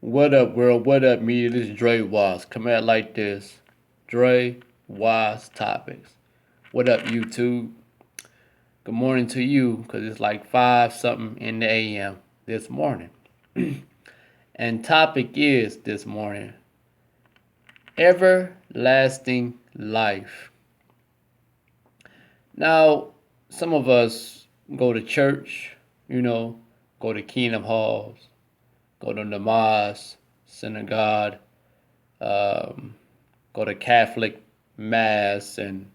What up, world? What up, media? This is Drewize. Come out like this. Drewize Topics. What up, YouTube? Good morning to you, because it's like 5 something in the AM this morning. And topic is this morning everlasting life. Now, some of us go to church, go to kingdom halls, go to namaz, synagogue, um, go to Catholic mass and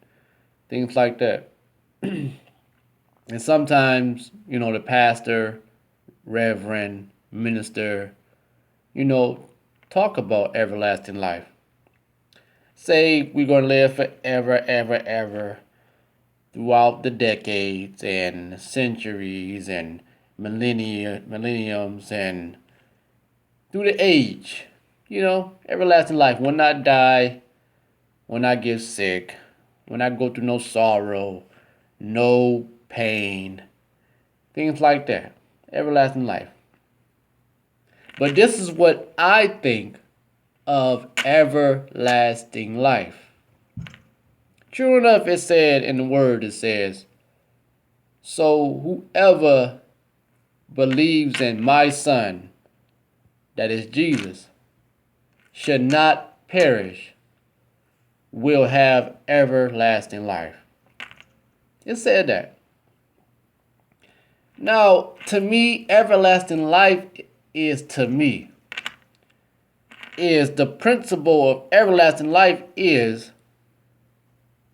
things like that. And sometimes, the pastor, reverend, minister, you know, talk about everlasting life. Say we're going to live forever, ever, ever throughout the decades and centuries and millenniums and through the age. Everlasting life. Will not die, will not get sick, will not go through no sorrow, no pain, things like that. Everlasting life. But this is what I think of everlasting life. True enough, it said in the word, it says, so whoever believes in my son, that is Jesus, should not perish, will have everlasting life. It said that. Now, to me, everlasting life is the principle of everlasting life is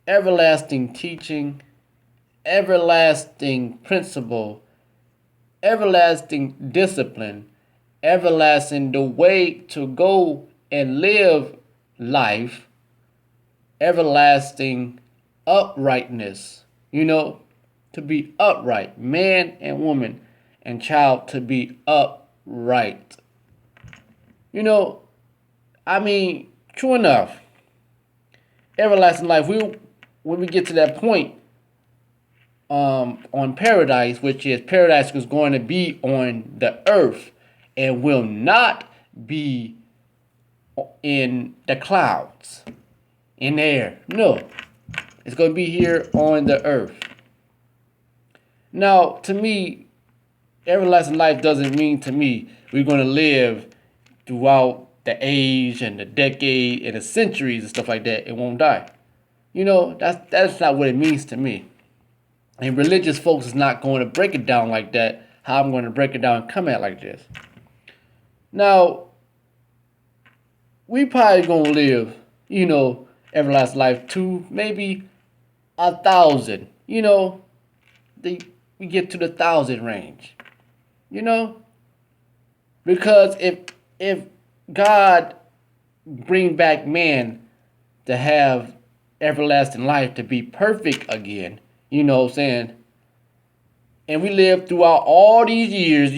everlasting teaching, everlasting principle, everlasting discipline, everlasting the way to go and live life, everlasting uprightness, to be upright, man and woman and child to be upright. True enough, everlasting life, when we get to that point, on paradise, which is paradise is going to be on the earth and will not be in the clouds, in the air. No, it's going to be here on the earth. Now, to me, everlasting life doesn't mean to me we're going to live throughout the age and the decade and the centuries and stuff like that and won't die. That's not what it means to me. And religious folks is not going to break it down like that, how I'm going to break it down and come at like this. Now, we probably going to live, everlasting life to maybe 1,000. We get to the 1,000 range. Because if God bring back man to have everlasting life, to be perfect again, and we live throughout all these years,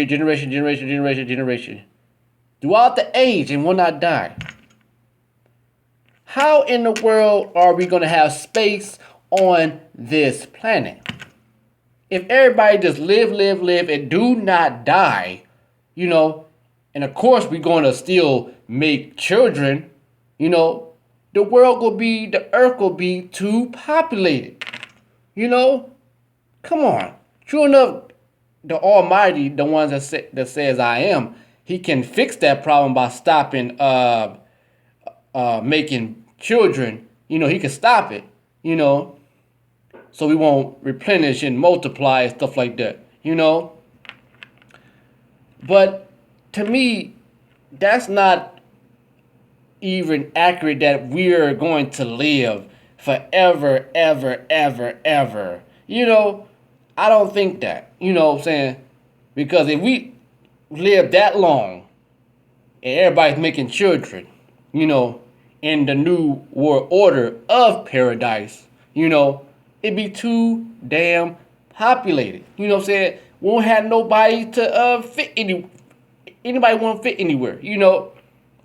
generation, throughout the age and will not die. How in the world are we going to have space on this planet? If everybody just live, and do not die, and of course we're going to still make children, the earth will be too populated. Come on. True enough, the Almighty, the one that says I am, he can fix that problem by stopping making children. He can stop it, so we won't replenish and multiply and stuff like that, But to me, that's not even accurate that we're going to live forever, ever, ever, ever. I don't think that. What I'm saying? Because if we live that long and everybody's making children, in the new world order of paradise, it'd be too damn populated. What I'm saying? Won't have nobody to fit anybody won't fit anywhere,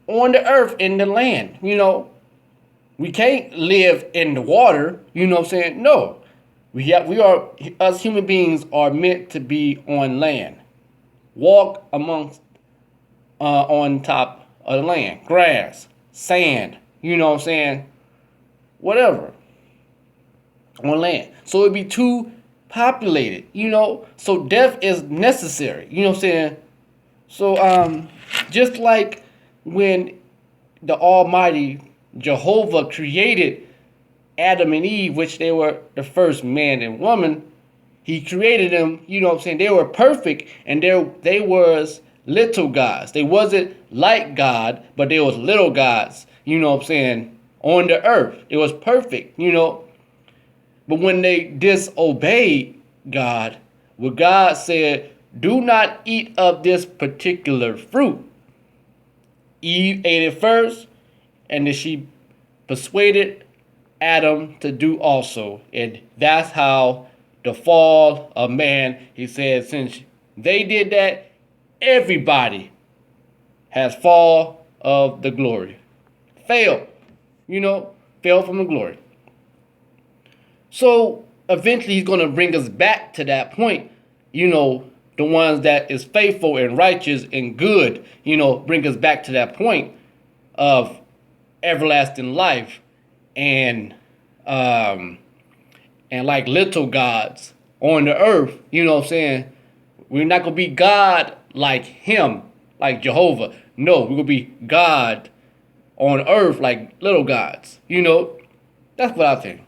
on the earth, in the land, We can't live in the water, what I'm saying? No. Us human beings are meant to be on land. Walk amongst on top of the land. Grass, sand, you know what I'm saying? Whatever. On land. So it'd be too populated, you know? So death is necessary, you know what I'm saying? So just like when the Almighty Jehovah created Adam and Eve, which they were the first man and woman, he created them, you know what I'm saying? They were perfect, and they was little gods. They wasn't like God, but they was little gods, you know what I'm saying, on the earth. It was perfect, you know. But when they disobeyed God, what God said, do not eat of this particular fruit. Eve ate it first, and then she persuaded Adam to do also. And that's how the fall of man, he said, since they did that, everybody has fall of the glory. Fail, you know, fell from the glory. So eventually he's going to bring us back to that point, you know, the ones that is faithful and righteous and good, you know, bring us back to that point of everlasting life and like little gods on the earth, you know what I'm saying? We're not going to be God like him, like Jehovah. No, we're going to be God on earth like little gods, you know? That's what I think.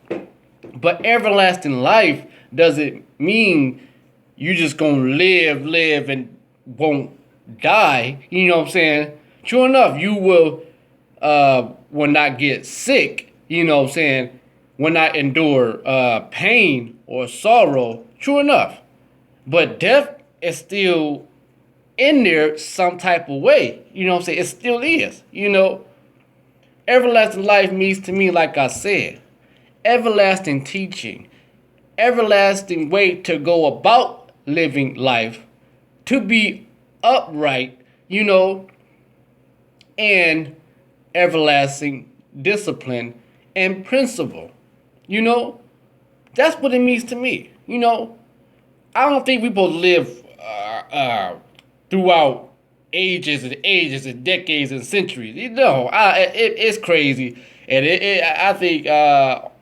But everlasting life doesn't mean you just gonna live and won't die. You know what I'm saying? True enough, you will not get sick. You know what I'm saying? Will not endure pain or sorrow. True enough. But death is still in there some type of way. You know what I'm saying? It still is. You know? Everlasting life means to me, like I said, everlasting teaching, everlasting way to go about living life, to be upright, you know, and everlasting discipline and principle. You know, that's what it means to me. You know, I don't think we both live throughout ages and ages and decades and centuries. You know, it's crazy. And I think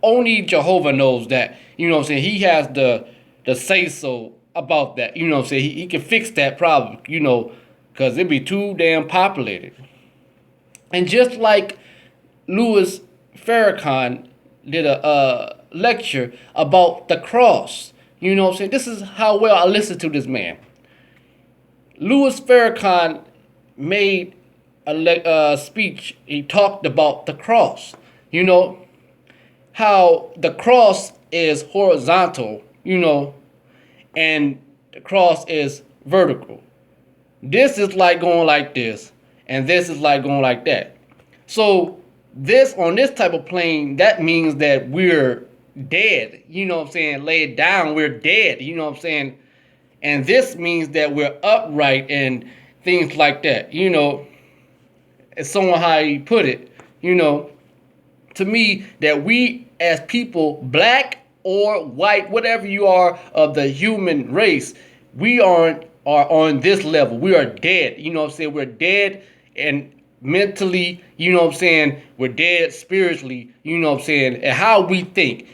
only Jehovah knows that. You know what I'm saying? He has the say so about that. You know what I'm saying? He can fix that problem, you know, because it'd be too damn populated. And just like Louis Farrakhan did a lecture about the cross, you know what I'm saying? This is how well I listen to this man. Louis Farrakhan made a speech. He talked about the cross, you know, how the cross is horizontal, you know, and the cross is vertical. This is like going like this, and this is like going like that. So this, on this type of plane, that means that we're dead, you know what I'm saying, laid down, we're dead, you know what I'm saying, and this means that we're upright and things like that, you know. It's someone how he put it, you know, to me, that we as people, black or white, whatever you are of the human race, we are on this level. We are dead, you know what I'm saying? We're dead and mentally, you know what I'm saying? We're dead spiritually, you know what I'm saying? And how we think.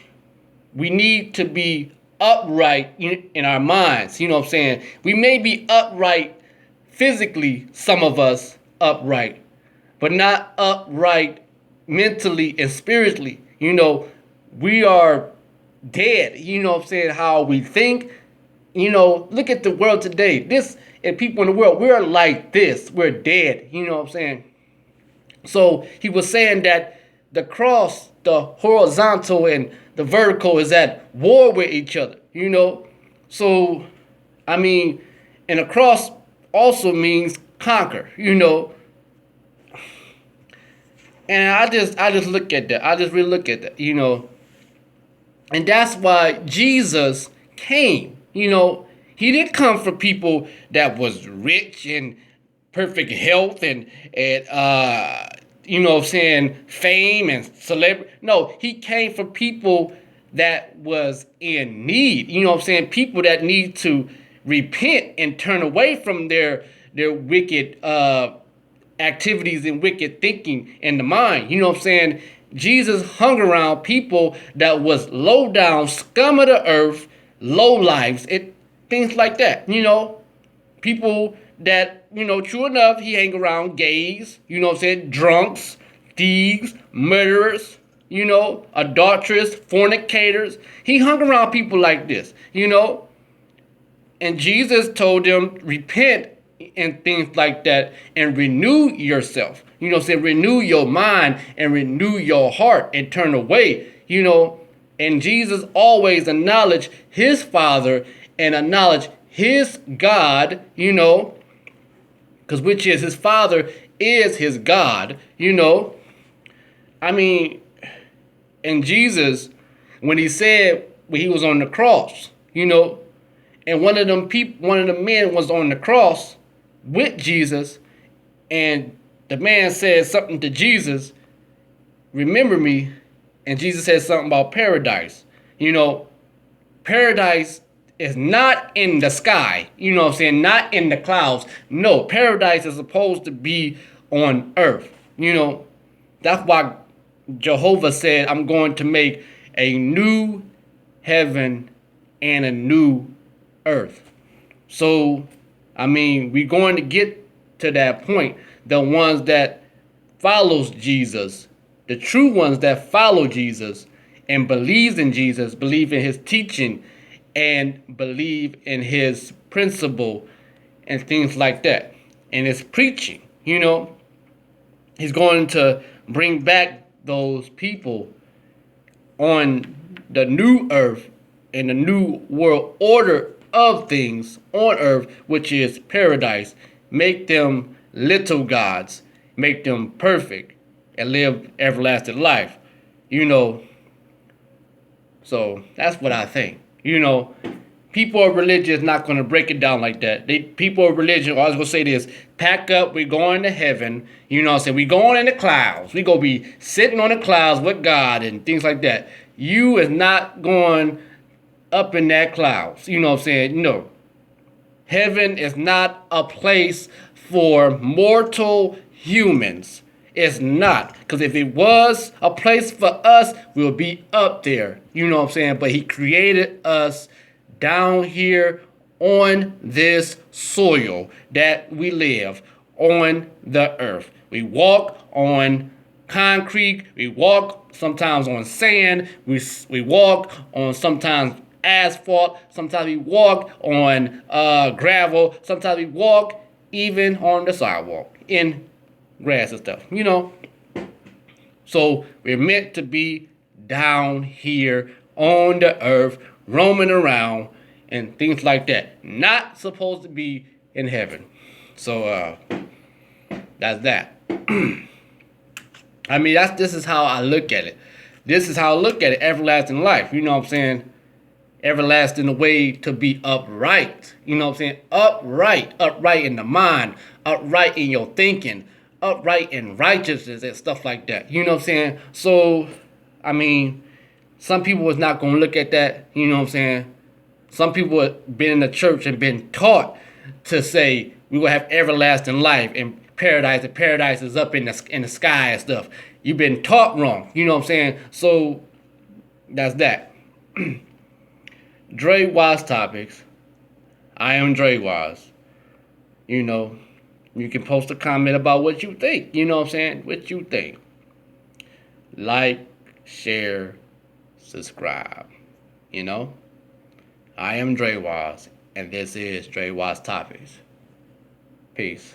We need to be upright in our minds, you know what I'm saying? We may be upright physically, some of us upright, but not upright mentally and spiritually. You know, we are dead. You know what I'm saying? How we think. You know, look at the world today. This and people in the world, we're like this. We're dead. You know what I'm saying? So he was saying that the cross, the horizontal and the vertical, is at war with each other. You know? So, I mean, and the cross also means conquer, you know. And I just look at that. I just really look at that, you know. And that's why Jesus came. You know, he didn't come for people that was rich and perfect health and you know what I'm saying, fame and celebrity. No, he came for people that was in need. You know what I'm saying? People that need to repent and turn away from their wicked activities and wicked thinking in the mind. You know what I'm saying? Jesus hung around people that was low down, scum of the earth, low lives, things like that. People that, true enough, he hang around gays, what I'm saying, drunks, thieves, murderers, adulterers, fornicators. He hung around people like this. And Jesus told them, repent and things like that and renew yourself. Say renew your mind and renew your heart and turn away. And Jesus always acknowledged his Father and acknowledged his God, because which is his Father is his God. I mean, and Jesus, when he was on the cross, and one of the men was on the cross with Jesus, and the man said something to Jesus, remember me, and Jesus said something about paradise. Paradise is not in the sky, not in the clouds. No, paradise is supposed to be on earth. That's why Jehovah said, I'm going to make a new heaven and a new earth. So, we're going to get to that point. The ones that follows Jesus, the true ones that follow Jesus and believes in Jesus, believe in his teaching and believe in his principle and things like that. And his preaching, he's going to bring back those people on the new earth and the new world order of things on earth, which is paradise. Make them little gods, make them perfect, and live everlasting life. So that's what I think. People of religion is not going to break it down like that. People of religion, I was going to say this, pack up, we're going to heaven. We're going in the clouds. We're going to be sitting on the clouds with God and things like that. You is not going up in that clouds. No. Heaven is not a place for mortal humans. It's not. Because if it was a place for us, we'll be up there. But he created us down here on this soil that we live on the earth. We walk on concrete. We walk sometimes on sand. We walk on sometimes asphalt. Sometimes we walk on gravel. Sometimes we walk even on the sidewalk in grass and stuff. So we're meant to be down here on the earth, roaming around and things like that. Not supposed to be in heaven. So that's that. This is how I look at it. This is how I look at it. Everlasting life. Everlasting, the way to be upright. Upright in the mind, upright in your thinking, upright in righteousness and stuff like that. So, some people is not going to look at that. Some people have been in the church and been taught to say we will have everlasting life and paradise is up in the sky and stuff. You've been taught wrong. So, that's that. Drewize Topics. I am Drewize. You can post a comment about what you think. What you think. Like, share, subscribe. I am Drewize, and this is Drewize Topics. Peace.